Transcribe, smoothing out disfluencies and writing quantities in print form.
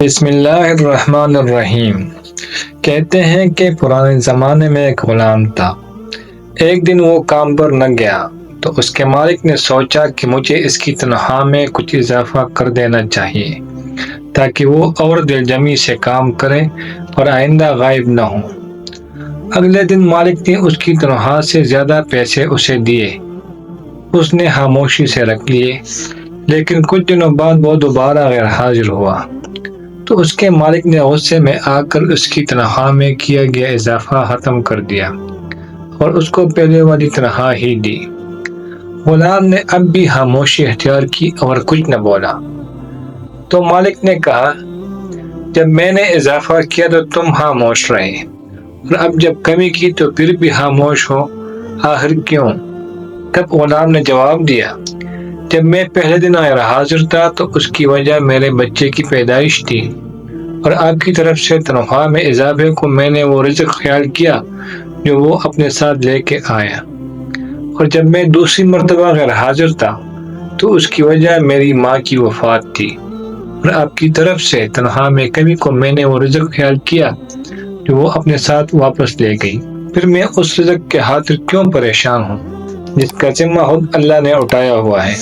بسم اللہ الرحمن الرحیم۔ کہتے ہیں کہ پرانے زمانے میں ایک غلام تھا۔ ایک دن وہ کام پر نہ گیا تو اس کے مالک نے سوچا کہ مجھے اس کی تنخواہ میں کچھ اضافہ کر دینا چاہیے تاکہ وہ اور دل جمی سے کام کرے اور آئندہ غائب نہ ہو۔ اگلے دن مالک نے اس کی تنخواہ سے زیادہ پیسے اسے دیے۔ اس نے خاموشی سے رکھ لیے، لیکن کچھ دنوں بعد وہ دوبارہ غیر حاضر ہوا تو اس کے مالک نے غصے میں آ کر اس کی تنخواہ میں کیا گیا اضافہ ختم کر دیا اور اس کو پہلے والی تنخواہ ہی دی۔ غلام نے اب بھی خاموشی اختیار کی اور کچھ نہ بولا۔ تو مالک نے کہا، جب میں نے اضافہ کیا تو تم خاموش رہے، اور اب جب کمی کی تو پھر بھی خاموش ہو، آخر کیوں؟ تب غلام نے جواب دیا، جب میں پہلے دن غیر حاضر تھا تو اس کی وجہ میرے بچے کی پیدائش تھی، اور آپ کی طرف سے تنخواہ میں اضافے کو میں نے وہ رزق خیال کیا جو وہ اپنے ساتھ لے کے آیا، اور جب میں دوسری مرتبہ غیر حاضر تھا تو اس کی وجہ میری ماں کی وفات تھی، اور آپ کی طرف سے تنخواہ میں کمی کو میں نے وہ رزق خیال کیا جو وہ اپنے ساتھ واپس لے گئی۔ پھر میں اس رزق کے خاطر کیوں پریشان ہوں جس کا ذمہ خود اللہ نے اٹھایا ہوا ہے؟